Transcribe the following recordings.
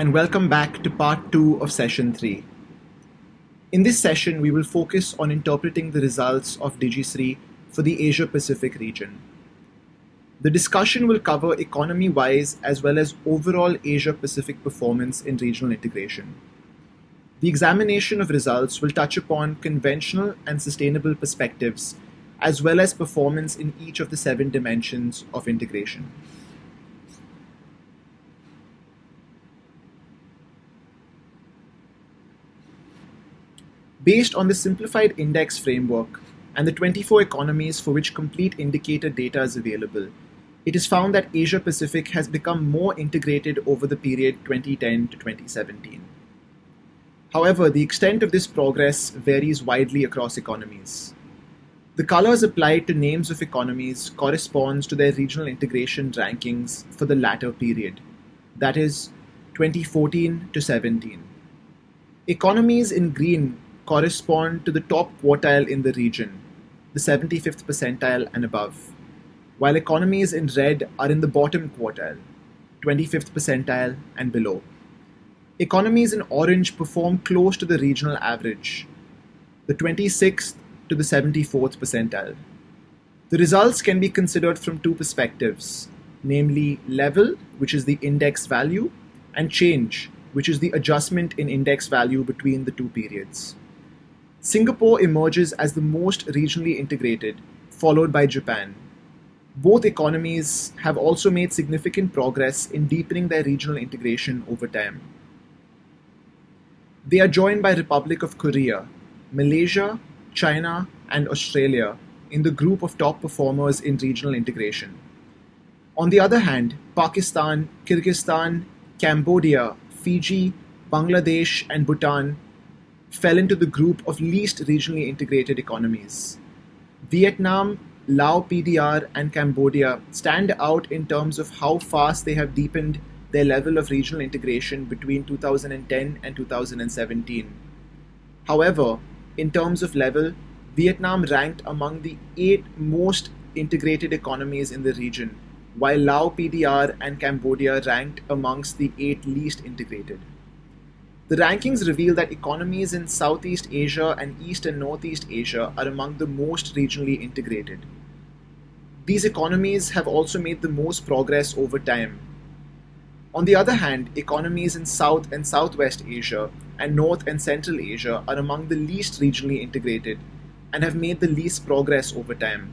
and welcome back to part 2 of session 3. In this session, we will focus on interpreting the results of DigiSRII for the Asia-Pacific region. The discussion will cover economy-wise as well as overall Asia-Pacific performance in regional integration. The examination of results will touch upon conventional and sustainable perspectives as well as performance in each of the 7 dimensions of integration. Based on the simplified index framework and the 24 economies for which complete indicator data is available, it is found that Asia-Pacific has become more integrated over the period 2010 to 2017. However, the extent of this progress varies widely across economies. The colors applied to names of economies corresponds to their regional integration rankings for the latter period, that is, 2014 to 17. Economies in green correspond to the top quartile in the region, the 75th percentile and above, while economies in red are in the bottom quartile, 25th percentile and below. Economies in orange perform close to the regional average, the 26th to the 74th percentile. The results can be considered from 2 perspectives, namely level, which is the index value, and change, which is the adjustment in index value between the 2 periods. Singapore emerges as the most regionally integrated, followed by Japan. Both economies have also made significant progress in deepening their regional integration over time. They are joined by Republic of Korea, Malaysia, China, and Australia in the group of top performers in regional integration. On the other hand, Pakistan, Kyrgyzstan, Cambodia, Fiji, Bangladesh, and Bhutan fell into the group of least regionally integrated economies. Vietnam, Laos PDR, and Cambodia stand out in terms of how fast they have deepened their level of regional integration between 2010 and 2017. However, in terms of level, Vietnam ranked among the 8 most integrated economies in the region, while Laos PDR and Cambodia ranked amongst the 8 least integrated. The rankings reveal that economies in Southeast Asia and East and Northeast Asia are among the most regionally integrated. These economies have also made the most progress over time. On the other hand, economies in South and Southwest Asia and North and Central Asia are among the least regionally integrated and have made the least progress over time.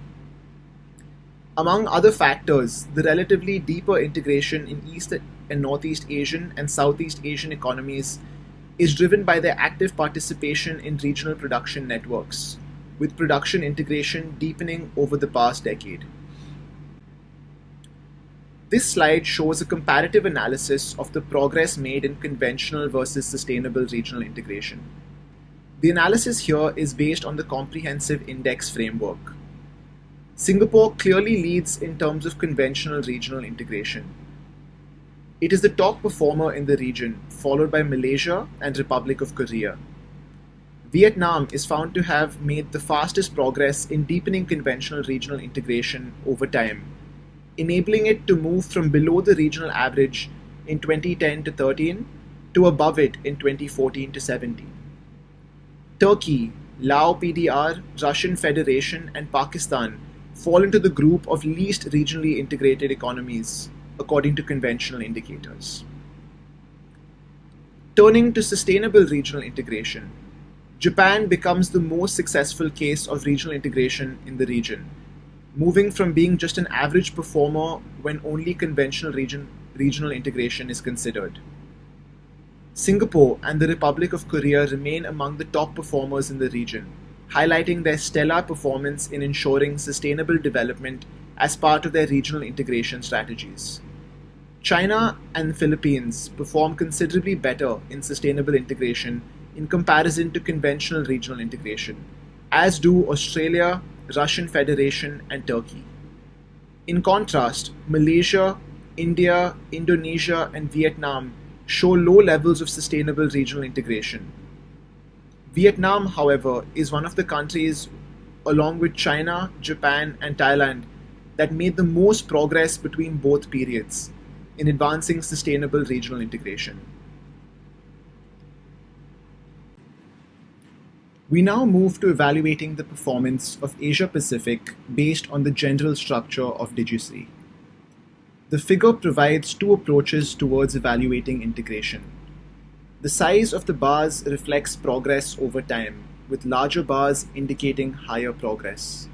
Among other factors, the relatively deeper integration in East and Northeast Asian and Southeast Asian economies is driven by their active participation in regional production networks, with production integration deepening over the past decade. This slide shows a comparative analysis of the progress made in conventional versus sustainable regional integration. The analysis here is based on the comprehensive index framework. Singapore clearly leads in terms of conventional regional integration. It is the top performer in the region, followed by Malaysia and Republic of Korea. Vietnam is found to have made the fastest progress in deepening conventional regional integration over time, enabling it to move from below the regional average in 2010 to 13 to above it in 2014 to 17. Turkey, Laos PDR, Russian Federation, and Pakistan fall into the group of least regionally integrated economies, according to conventional indicators. Turning to sustainable regional integration, Japan becomes the most successful case of regional integration in the region, moving from being just an average performer when only conventional regional integration is considered. Singapore and the Republic of Korea remain among the top performers in the region, highlighting their stellar performance in ensuring sustainable development as part of their regional integration strategies. China and the Philippines perform considerably better in sustainable integration in comparison to conventional regional integration, as do Australia, Russian Federation, and Turkey. In contrast, Malaysia, India, Indonesia, and Vietnam show low levels of sustainable regional integration. Vietnam, however, is one of the countries, along with China, Japan, and Thailand, that made the most progress between both periods in advancing sustainable regional integration. We now move to evaluating the performance of Asia Pacific based on the general structure of DigiSRII. The figure provides two approaches towards evaluating integration. The size of the bars reflects progress over time, with larger bars indicating higher progress.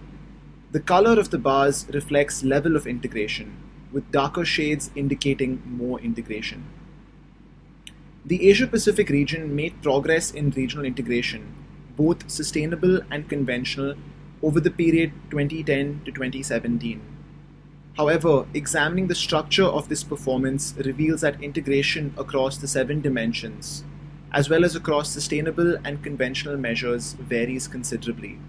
The color of the bars reflects level of integration, with darker shades indicating more integration. The Asia-Pacific region made progress in regional integration, both sustainable and conventional, over the period 2010 to 2017. However, examining the structure of this performance reveals that integration across the 7 dimensions, as well as across sustainable and conventional measures, varies considerably.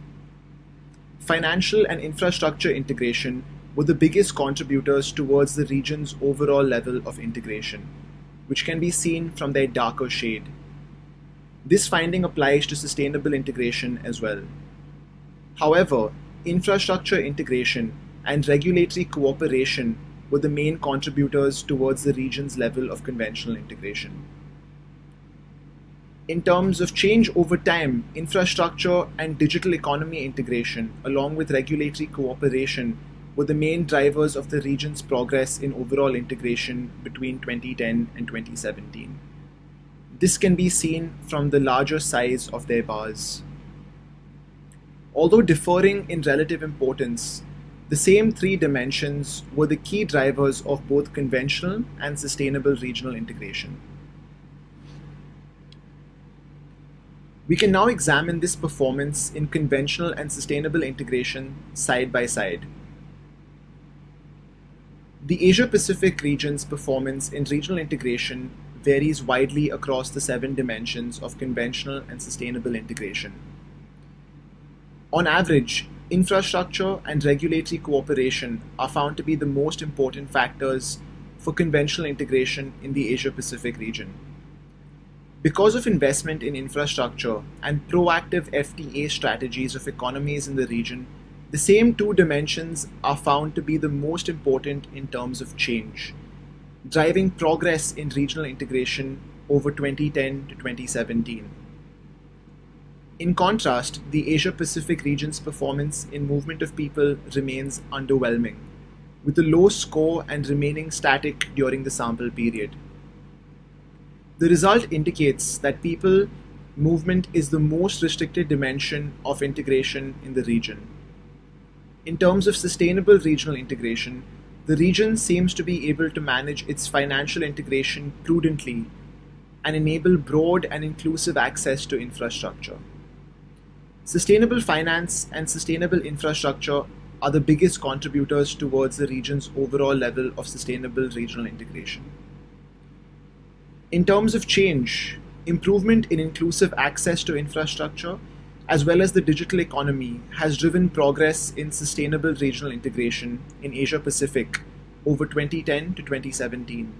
Financial and infrastructure integration were the biggest contributors towards the region's overall level of integration, which can be seen from their darker shade. This finding applies to sustainable integration as well. However, infrastructure integration and regulatory cooperation were the main contributors towards the region's level of conventional integration. In terms of change over time, infrastructure and digital economy integration, along with regulatory cooperation, were the main drivers of the region's progress in overall integration between 2010 and 2017. This can be seen from the larger size of their bars. Although differing in relative importance, the same 3 dimensions were the key drivers of both conventional and sustainable regional integration. We can now examine this performance in conventional and sustainable integration side by side. The Asia-Pacific region's performance in regional integration varies widely across the 7 dimensions of conventional and sustainable integration. On average, infrastructure and regulatory cooperation are found to be the most important factors for conventional integration in the Asia-Pacific region. Because of investment in infrastructure and proactive FTA strategies of economies in the region, the same 2 dimensions are found to be the most important in terms of change, driving progress in regional integration over 2010 to 2017. In contrast, the Asia-Pacific region's performance in movement of people remains underwhelming, with a low score and remaining static during the sample period. The result indicates that people movement is the most restricted dimension of integration in the region. In terms of sustainable regional integration, the region seems to be able to manage its financial integration prudently and enable broad and inclusive access to infrastructure. Sustainable finance and sustainable infrastructure are the biggest contributors towards the region's overall level of sustainable regional integration. In terms of change, improvement in inclusive access to infrastructure as well as the digital economy has driven progress in sustainable regional integration in Asia Pacific over 2010 to 2017.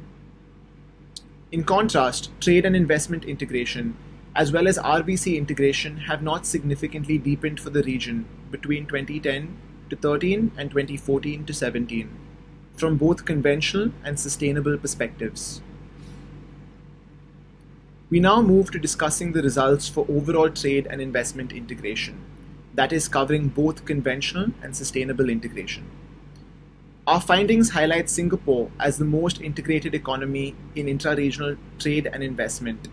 In contrast, trade and investment integration as well as RBC integration have not significantly deepened for the region between 2010 to 13 and 2014 to 17 from both conventional and sustainable perspectives. We now move to discussing the results for overall trade and investment integration, that is covering both conventional and sustainable integration. Our findings highlight Singapore as the most integrated economy in intra-regional trade and investment,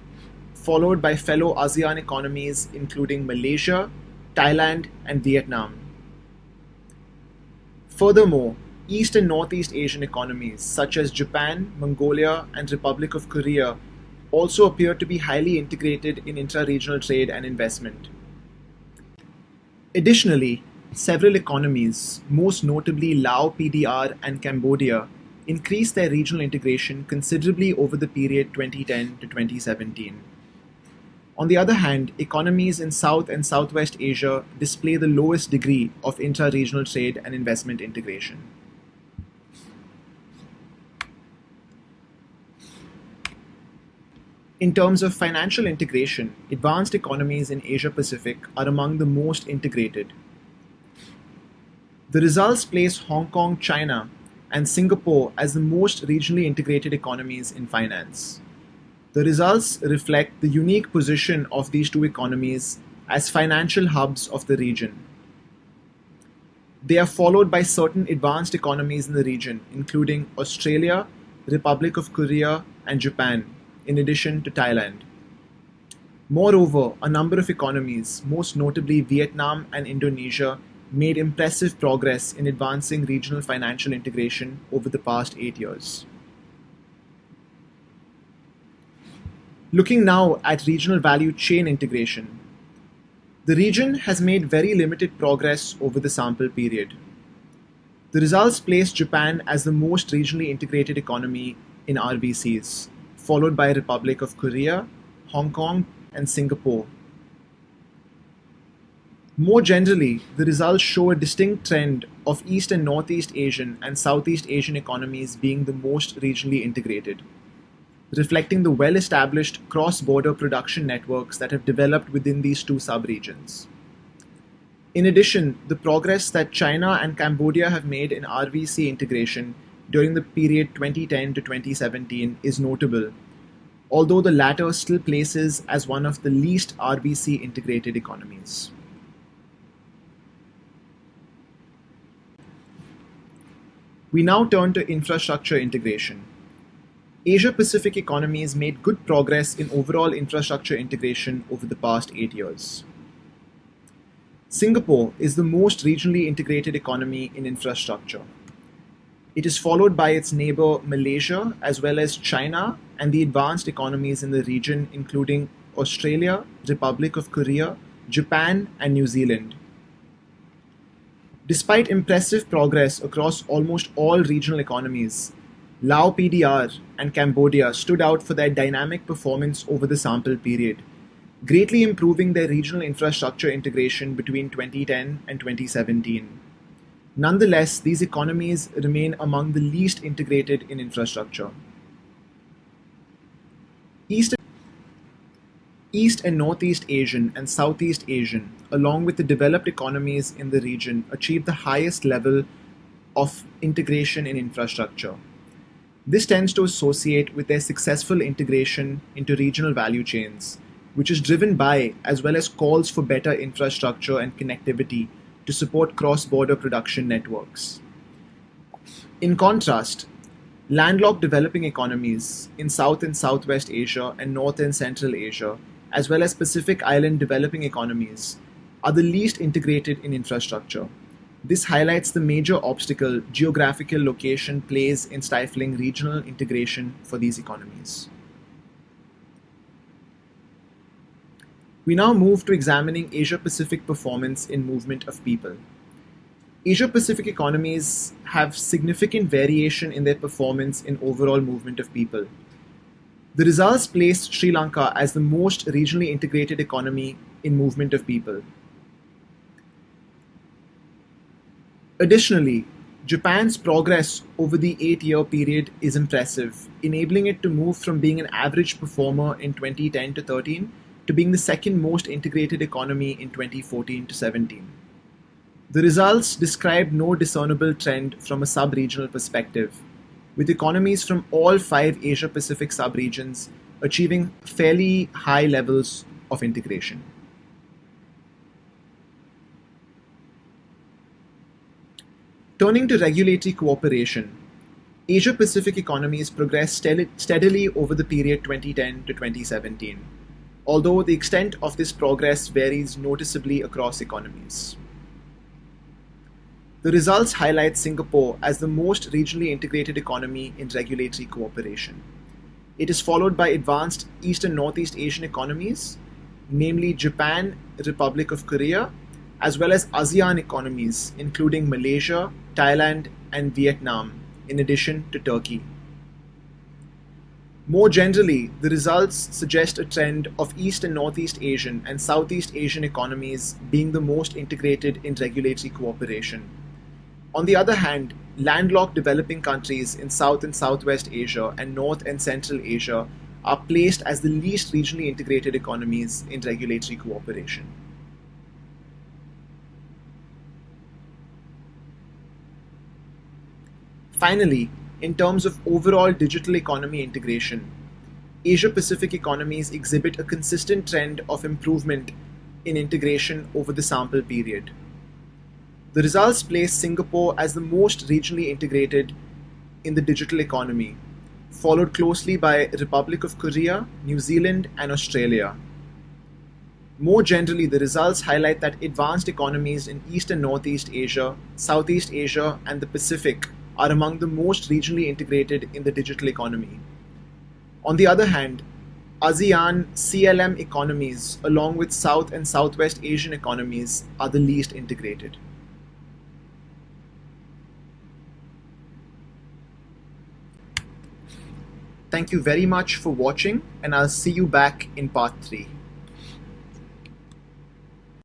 followed by fellow ASEAN economies including Malaysia, Thailand, and Vietnam. Furthermore, East and Northeast Asian economies such as Japan, Mongolia, and Republic of Korea also appear to be highly integrated in intra-regional trade and investment. Additionally, several economies, most notably Laos PDR and Cambodia, increased their regional integration considerably over the period 2010 to 2017. On the other hand, economies in South and Southwest Asia display the lowest degree of intra-regional trade and investment integration. In terms of financial integration, advanced economies in Asia Pacific are among the most integrated. The results place Hong Kong, China, and Singapore as the most regionally integrated economies in finance. The results reflect the unique position of these two economies as financial hubs of the region. They are followed by certain advanced economies in the region, including Australia, Republic of Korea, and Japan, in addition to Thailand. Moreover, a number of economies, most notably Vietnam and Indonesia, made impressive progress in advancing regional financial integration over the past 8 years. Looking now at regional value chain integration, the region has made very limited progress over the sample period. The results place Japan as the most regionally integrated economy in RVCs, followed by Republic of Korea, Hong Kong, and Singapore. More generally, the results show a distinct trend of East and Northeast Asian and Southeast Asian economies being the most regionally integrated, reflecting the well-established cross-border production networks that have developed within these two sub-regions. In addition, the progress that China and Cambodia have made in RVC integration during the period 2010 to 2017 is notable, although the latter still places as one of the least RVC integrated economies. We now turn to infrastructure integration. Asia-Pacific economies made good progress in overall infrastructure integration over the past 8 years. Singapore is the most regionally integrated economy in infrastructure. It is followed by its neighbor Malaysia, as well as China and the advanced economies in the region, including Australia, Republic of Korea, Japan, and New Zealand. Despite impressive progress across almost all regional economies, Lao PDR and Cambodia stood out for their dynamic performance over the sample period, greatly improving their regional infrastructure integration between 2010 and 2017. Nonetheless, these economies remain among the least integrated in infrastructure. East and Northeast Asian and Southeast Asian, along with the developed economies in the region, achieved the highest level of integration in infrastructure. This tends to associate with their successful integration into regional value chains, which is driven by, as well as calls for better infrastructure and connectivity to support cross-border production networks. In contrast, landlocked developing economies in South and Southwest Asia and North and Central Asia, as well as Pacific Island developing economies, are the least integrated in infrastructure. This highlights the major obstacle geographical location plays in stifling regional integration for these economies. We now move to examining Asia-Pacific performance in movement of people. Asia-Pacific economies have significant variation in their performance in overall movement of people. The results place Sri Lanka as the most regionally integrated economy in movement of people. Additionally, Japan's progress over the 8-year period is impressive, enabling it to move from being an average performer in 2010 to 13 to being the second most integrated economy in 2014 to 17. The results describe no discernible trend from a sub-regional perspective, with economies from all 5 Asia-Pacific sub-regions achieving fairly high levels of integration. Turning to regulatory cooperation, Asia-Pacific economies progressed steadily over the period 2010 to 2017, although the extent of this progress varies noticeably across economies. The results highlight Singapore as the most regionally integrated economy in regulatory cooperation. It is followed by advanced East and Northeast Asian economies, namely Japan, Republic of Korea, as well as ASEAN economies, including Malaysia, Thailand, and Vietnam, in addition to Turkey. More generally, the results suggest a trend of East and Northeast Asian and Southeast Asian economies being the most integrated in regulatory cooperation. On the other hand, landlocked developing countries in South and Southwest Asia and North and Central Asia are placed as the least regionally integrated economies in regulatory cooperation. Finally, in terms of overall digital economy integration, Asia-Pacific economies exhibit a consistent trend of improvement in integration over the sample period. The results place Singapore as the most regionally integrated in the digital economy, followed closely by Republic of Korea, New Zealand, and Australia. More generally, the results highlight that advanced economies in East and Northeast Asia, Southeast Asia, and the Pacific are among the most regionally integrated in the digital economy. On the other hand, ASEAN CLM economies, along with South and Southwest Asian economies, are the least integrated. Thank you very much for watching, and I'll see you back in part 3.